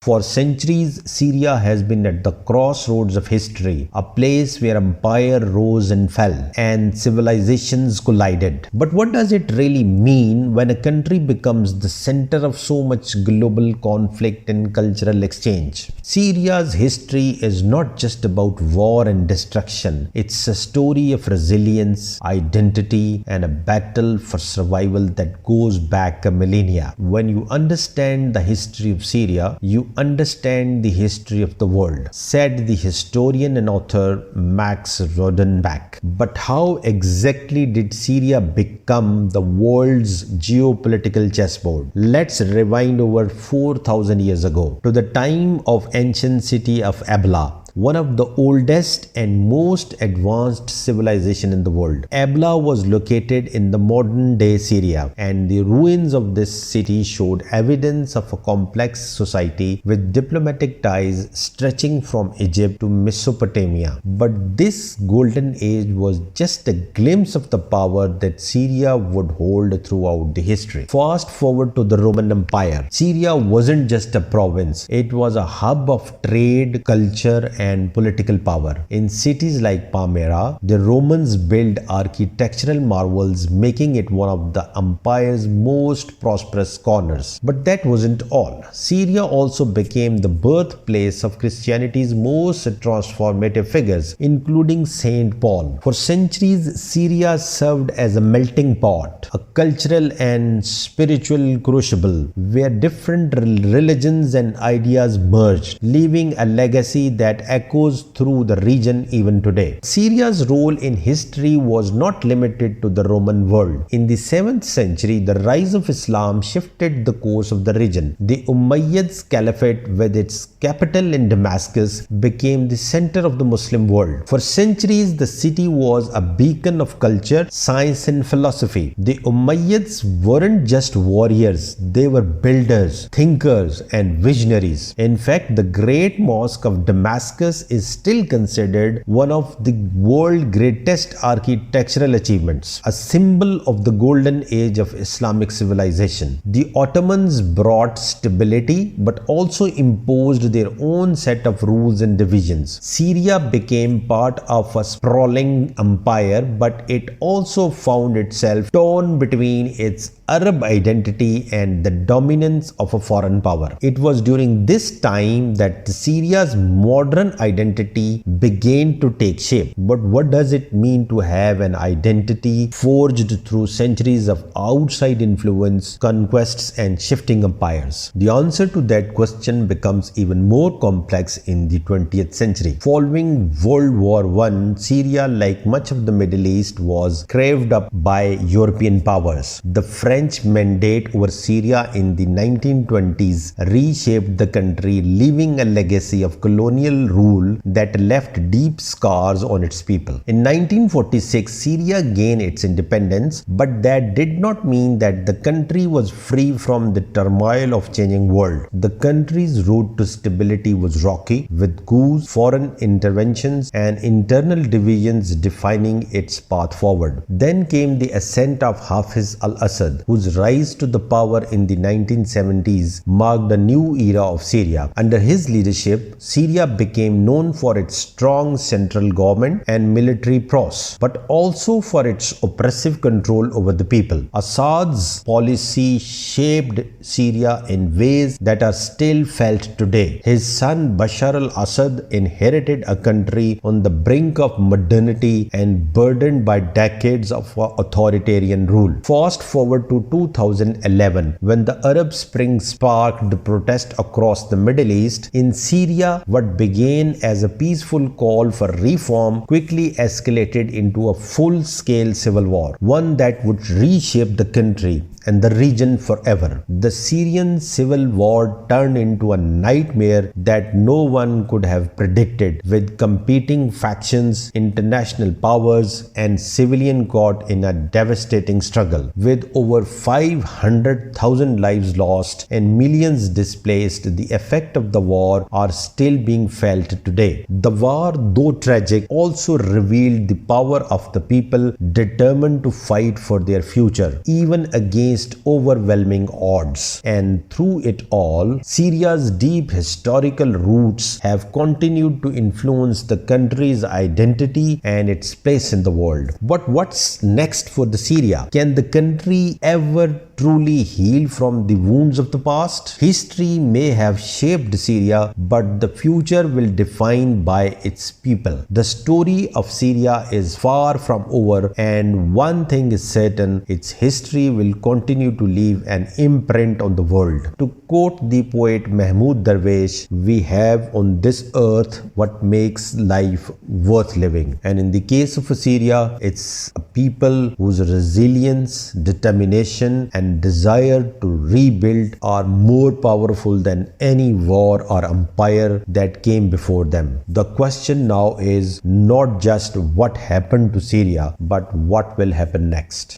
For centuries, Syria has been at the crossroads of history, a place where empire rose and fell, and civilizations collided. But what does it really mean when a country becomes the center of so much global conflict and cultural exchange? Syria's history is not just about war and destruction. It's a story of resilience, identity, and a battle for survival that goes back a millennia. When you understand the history of Syria, you understand the history of the world, said the historian and author Max Rodenbach. But how exactly did Syria become the world's geopolitical chessboard? Let's rewind over 4,000 years ago to the time of ancient city of Abla, one of the oldest and most advanced civilization in the world. Abla was located in the modern-day Syria, and the ruins of this city showed evidence of a complex society with diplomatic ties stretching from Egypt to Mesopotamia. But this golden age was just a glimpse of the power that Syria would hold throughout the history. Fast forward to the Roman Empire. Syria wasn't just a province, it was a hub of trade, culture, and political power. In cities like Palmyra, the Romans built architectural marvels, making it one of the empire's most prosperous corners. But that wasn't all. Syria also became the birthplace of Christianity's most transformative figures, including Saint Paul. For centuries, Syria served as a melting pot, a cultural and spiritual crucible where different religions and ideas merged, leaving a legacy that echoes through the region even today. Syria's role in history was not limited to the Roman world. In the 7th century, the rise of Islam shifted the course of the region. The Umayyads Caliphate, with its capital in Damascus, became the center of the Muslim world. For centuries, the city was a beacon of culture, science, and philosophy. The Umayyads weren't just warriors, they were builders, thinkers, and visionaries. In fact, the Great Mosque of Damascus is still considered one of the world's greatest architectural achievements, a symbol of the golden age of Islamic civilization. The Ottomans brought stability but also imposed their own set of rules and divisions. Syria became part of a sprawling empire, but it also found itself torn between its Arab identity and the dominance of a foreign power. It was during this time that Syria's modern identity began to take shape. But what does it mean to have an identity forged through centuries of outside influence, conquests, and shifting empires? The answer to that question becomes even more complex in the 20th century. Following World War I, Syria, like much of the Middle East, was carved up by European powers. The French mandate over Syria in the 1920s reshaped the country, leaving a legacy of colonial rule that left deep scars on its people. In 1946, Syria gained its independence, but that did not mean that the country was free from the turmoil of changing world. The country's route to stability was rocky, with coups, foreign interventions, and internal divisions defining its path forward. Then came the ascent of Hafiz al-Assad, whose rise to the power in the 1970s marked a new era of Syria. Under his leadership, Syria became known for its strong central government and military prowess, but also for its oppressive control over the people. Assad's policy shaped Syria in ways that are still felt today. His son Bashar al-Assad inherited a country on the brink of modernity and burdened by decades of authoritarian rule. Fast forward to 2011, when the Arab Spring sparked protest across the Middle East. In Syria, what began as a peaceful call for reform quickly escalated into a full-scale civil war, one that would reshape the country and the region forever. The Syrian civil war turned into a nightmare that no one could have predicted, with competing factions, international powers, and civilians caught in a devastating struggle. With over 500,000 lives lost and millions displaced, the effect of the war are still being felt today. The war, though tragic, also revealed the power of the people determined to fight for their future, even against faced overwhelming odds. And through it all, Syria's deep historical roots have continued to influence the country's identity and its place in the world. But what's next for the Syria? Can the country ever truly heal from the wounds of the past? History may have shaped Syria, but the future will define by its people. The story of Syria is far from over, and one thing is certain: its history will continue to leave an imprint on the world. To quote the poet Mahmoud Darwish, we have on this earth what makes life worth living. And in the case of Syria, it's a people whose resilience, determination, and desire to rebuild are more powerful than any war or empire that came before them. The question now is not just what happened to Syria, but what will happen next.